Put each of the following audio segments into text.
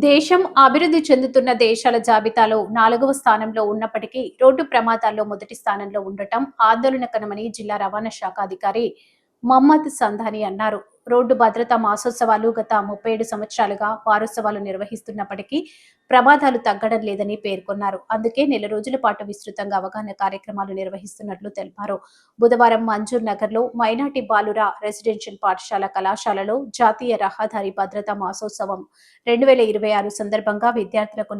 దేశం అభివృద్ధి చెందుతున్న దేశాల జాబితాలో 4వ స్థానంలో ఉన్నప్పటికీ రోడ్డు ప్రమాదాల్లో మొదటి స్థానంలో ఉండటం ఆందోళనకరమని జిల్లా రవాణా శాఖ అధికారి మహమ్మద్ సంధాని అన్నారు. రోడ్డు భద్రతా మాసోత్సవాలు గత 37 సంవత్సరాలుగా వారోత్సవాలు నిర్వహిస్తున్నప్పటికీ ప్రమాదాలు తగ్గడం లేదని పేర్కొన్నారు. అందుకే నెల రోజుల పాటు విస్తృతంగా అవగాహన కార్యక్రమాలు నిర్వహిస్తున్నట్లు తెలిపారు. బుధవారం మంజూర్ నగర్లో మైనార్టీ బాలుర రెసిడెన్షియల్ పాఠశాల కళాశాలలో జాతీయ రహదారి భద్రతా మాసోత్సవం 2026 సందర్భంగా విద్యార్థులకు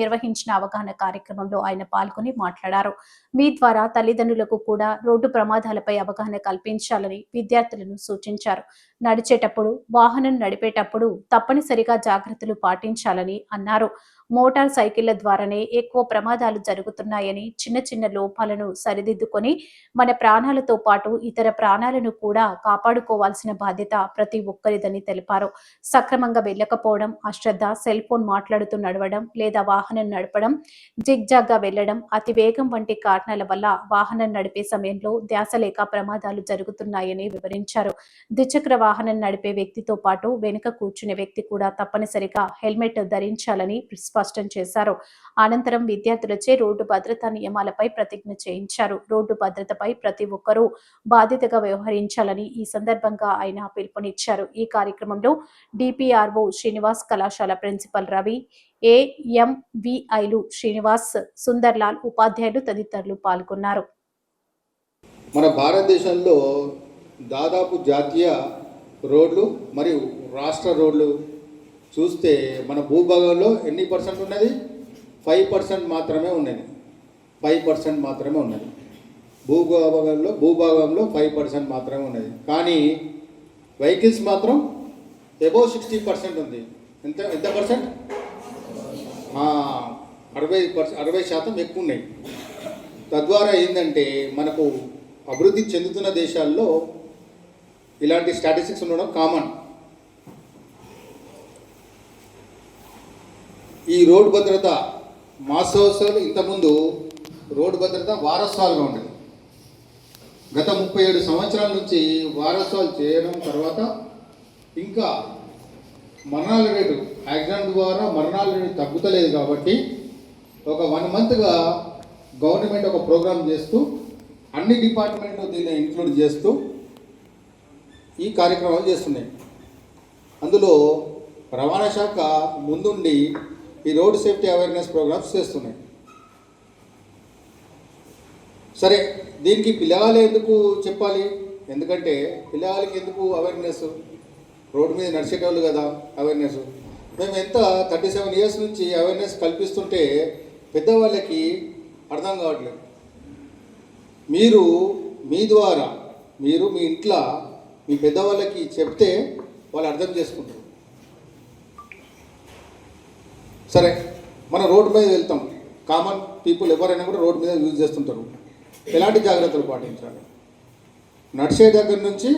నిర్వహించిన అవగాహన కార్యక్రమంలో ఆయన పాల్గొని మాట్లాడారు. మీ ద్వారా తల్లిదండ్రులకు కూడా రోడ్డు ప్రమాదాలపై అవగాహన కల్పించాలని విద్యార్థులను సూచించారు. నడిచేటప్పుడు, వాహనం నడిపేటప్పుడు తప్పనిసరిగా జాగ్రత్తలు పాటించాలని అన్నారు. మోటార్ సైకిళ్ల ద్వారానే ఎక్కువ ప్రమాదాలు జరుగుతున్నాయని, చిన్న చిన్న లోపాలను సరిదిద్దుకొని మన ప్రాణాలతో పాటు ఇతర ప్రాణాలను కూడా కాపాడుకోవాల్సిన బాధ్యత ప్రతి ఒక్కరిదని తెలిపారు. సక్రమంగా వెళ్ళకపోవడం, అశ్రద్ధ, సెల్ ఫోన్ మాట్లాడుతూ నడవడం లేదా వాహనం నడపడం, జిగ్జాగ్గా వెళ్లడం, అతి వేగం వంటి కారణాల వల్ల వాహనం నడిపే సమయంలో ధ్యాస లేక ప్రమాదాలు జరుగుతున్నాయని వివరించారు. ద్విచక్ర వాహనం నడిపే వ్యక్తితో పాటు వెనుక కూర్చునే వ్యక్తి కూడా తప్పనిసరిగా హెల్మెట్ ధరించాలని స్పష్టం చేశారు. అనంతరం విద్యార్థులచే రోడ్డు భద్రతా నియమాలపై ప్రతిజ్ఞ చేయించారు. రోడ్డు భద్రతపై ప్రతి ఒక్కరూ బాధ్యతగా వ్యవహరించాలని ఈ సందర్భంగా ఆయన పిలుపునిచ్చారు. ఈ కార్యక్రమంలో డిపిఆర్ఓ శ్రీనివాస్, కళాశాల ప్రిన్సిపల్ రవి, ఏఎంవిఐలు శ్రీనివాస్, సుందర్లాల్, ఉపాధ్యాయులు తదితరులు పాల్గొన్నారు. మన భారతదేశంలో దాదాపు జాతీయ రోడ్లు మరియు రాష్ట్ర రోడ్లు చూస్తే మన భూభాగంలో ఎన్ని పర్సెంట్ ఉన్నది? 5% మాత్రమే ఉన్నది. 5% మాత్రమే ఉన్నది. భూభాగంలో 5% మాత్రమే ఉన్నది. కానీ వెహికల్స్ మాత్రం అబోవ్ 60% ఉంది. ఎంత పర్సెంట్? 60% ఎక్కువ ఉన్నాయి. తద్వారా ఏంటంటే మనకు అభివృద్ధి చెందుతున్న దేశాల్లో ఇలాంటి స్టాటిస్టిక్స్ ఉండడం కామన్. ఈ రోడ్డు భద్రత మాసోత్సవాలు ఇంతకుముందు రోడ్డు భద్రత వారోత్సవాలుగా ఉండేది. గత 37 సంవత్సరాల నుంచి వారోత్సవాలు చేయడం తర్వాత ఇంకా మరణాల రేటు, యాక్సిడెంట్ ద్వారా మరణాల రేటు తగ్గుతలేదు. కాబట్టి ఒక 1 మంత్గా గవర్నమెంట్ ఒక ప్రోగ్రామ్ చేస్తూ అన్ని డిపార్ట్మెంట్లు దీన్ని ఇంక్లూడ్ చేస్తూ ఈ కార్యక్రమాలు చేస్తున్నాయి. అందులో రవాణా శాఖ ముందుండి ఈ రోడ్ సేఫ్టీ అవేర్నెస్ ప్రోగ్రామ్స్ చేస్తున్నాయి. సరే, దీనికి పిల్లగాళ్ళు ఎందుకు చెప్పాలి? ఎందుకంటే పిల్లగాళ్ళకి ఎందుకు అవేర్నెస్? రోడ్డు మీద నడిచేటోళ్ళు కదా అవేర్నెస్. మేము ఎంత 37 ఇయర్స్ నుంచి అవేర్నెస్ కల్పిస్తుంటే పెద్దవాళ్ళకి అర్థం కావట్లేదు. మీరు మీ ద్వారా మీ ఇంట్లో మీ పెద్దవాళ్ళకి చెప్తే వాళ్ళు అర్థం చేసుకుంటారు. సరే, మన రోడ్డు మీద వెళ్తాం, కామన్ పీపుల్ ఎవరైనా కూడా రోడ్డు మీద యూజ్ చేస్తుంటారు. ఎలాంటి జాగ్రత్తలు పాటించాలి? నడిచే దగ్గర నుంచి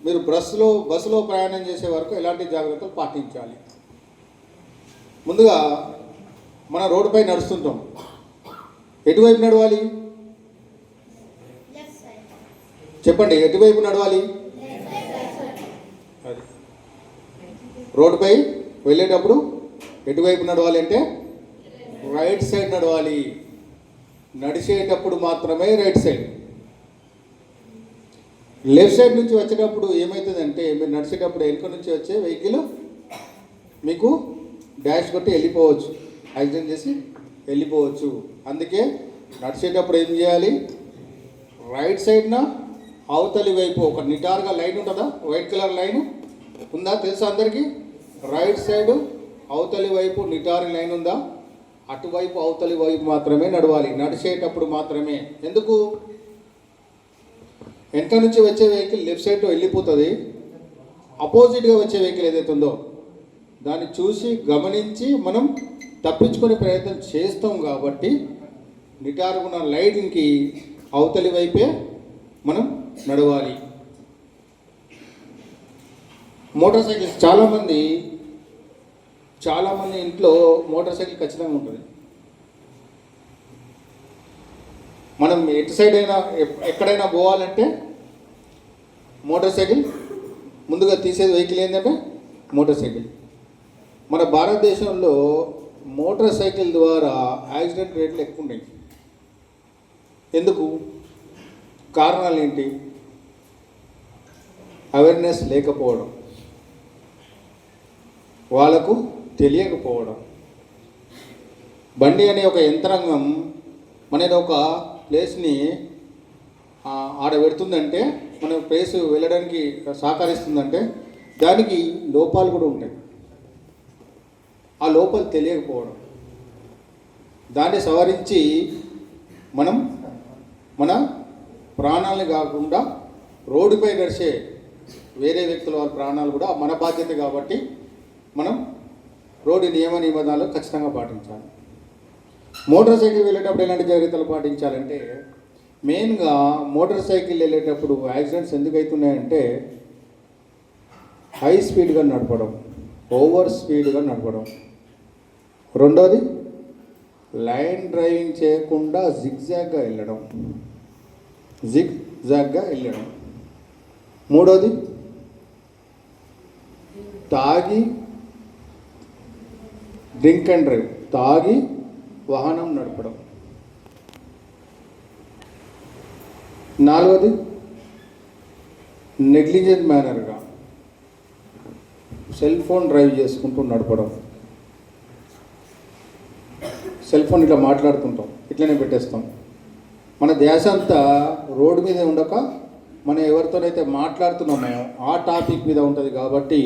మీరు బస్సులో ప్రయాణం చేసే వరకు ఎలాంటి జాగ్రత్తలు పాటించాలి? ముందుగా మన రోడ్డుపై నడుస్తుంటాం, ఎటువైపు నడవాలి? చెప్పండి, ఎటువైపు నడవాలి? అది రోడ్డుపై వెళ్ళేటప్పుడు ఎటువైపు నడవాలి అంటే రైట్ సైడ్ నడవాలి. నడిచేటప్పుడు మాత్రమే రైట్ సైడ్. లెఫ్ట్ సైడ్ నుంచి వచ్చేటప్పుడు ఏమవుతుందంటే, మీరు నడిచేటప్పుడు వెనుక నుంచి వచ్చే వెహికల్ మీకు డాష్ కొట్టి వెళ్ళిపోవచ్చు, యాక్సిడెంట్ చేసి వెళ్ళిపోవచ్చు. అందుకే నడిచేటప్పుడు ఏం చేయాలి? రైట్ సైడ్న అవతలి వైపు ఒక నిటారుగా లైన్ ఉంటుందా? వైట్ కలర్ లైన్ ఉందా? తెలుసా అందరికీ? రైట్ సైడ్ అవతలి వైపు నిటారు లైన్ ఉందా? అటువైపు అవతలి వైపు మాత్రమే నడవాలి, నడిచేటప్పుడు మాత్రమే. ఎందుకు? వెనక నుంచి వచ్చే వెహికల్ లెఫ్ట్ సైడ్లో వెళ్ళిపోతుంది. అపోజిట్గా వచ్చే వెహికల్ ఏదైతే ఉందో దాన్ని చూసి గమనించి మనం తప్పించుకునే ప్రయత్నం చేస్తాం. కాబట్టి నిటారుగున్న లైన్కి అవతలి వైపే మనం నడవాలి. మోటార్ సైకిల్స్ చాలామంది ఇంట్లో మోటార్ సైకిల్ ఖచ్చితంగా ఉంటుంది. మనం ఎటు సైడ్ అయినా ఎక్కడైనా పోవాలంటే మోటార్ సైకిల్ ముందుగా తీసేది వెహికల్ ఏంటంటే మోటార్ సైకిల్. మన భారతదేశంలో మోటార్ సైకిల్ ద్వారా యాక్సిడెంట్ రేట్లు ఎక్కువ ఉన్నాయి. ఎందుకు? కారణాలు ఏంటి? అవేర్నెస్ లేకపోవడం, వాళ్ళకు తెలియకపోవడం. బండి అనే ఒక యంత్రాంగం మనది ఒక ప్లేస్ని ఆడ పెడుతుందంటే, మన ప్లేస్ వెళ్ళడానికి సహకరిస్తుందంటే దానికి లోపాలు కూడా ఉంటాయి. ఆ లోపాలు తెలియకపోవడం, దాన్ని సవరించి మనం మన ప్రాణాలని కాకుండా రోడ్డుపై నడిచే వేరే వ్యక్తుల వాళ్ళ ప్రాణాలు కూడా మన బాధ్యత. కాబట్టి మనం రోడ్డు నియమ నిబంధనలు ఖచ్చితంగా పాటించాలి. మోటార్ సైకిల్ వెళ్ళేటప్పుడు ఎలాంటి జాగ్రత్తలు పాటించాలంటే, మెయిన్గా మోటార్ సైకిల్ వెళ్ళేటప్పుడు యాక్సిడెంట్స్ ఎందుకు అవుతున్నాయంటే, హై స్పీడ్గా నడపడం, ఓవర్ స్పీడ్గా నడపడం. రెండోది, లైన్ డ్రైవింగ్ చేయకుండా జిగ్జాగ్గా వెళ్ళడం. మూడోది, డ్రింక్ అండ్ డ్రైవ్, తాగి వాహనం నడపడం. నాలుగోది, నెగ్లిజెంట్ మేనర్గా సెల్ ఫోన్ డ్రైవ్ చేసుకుంటూ నడపడం. సెల్ ఫోన్ ఇట్లా మాట్లాడుతుంటాం, ఇట్లనే పెట్టేస్తాం. మన ధ్యాస అంతా రోడ్డు మీద ఉండక మనం ఎవరితోనైతే మాట్లాడుతున్నామో ఆ టాపిక్ మీద ఉంటుంది. కాబట్టి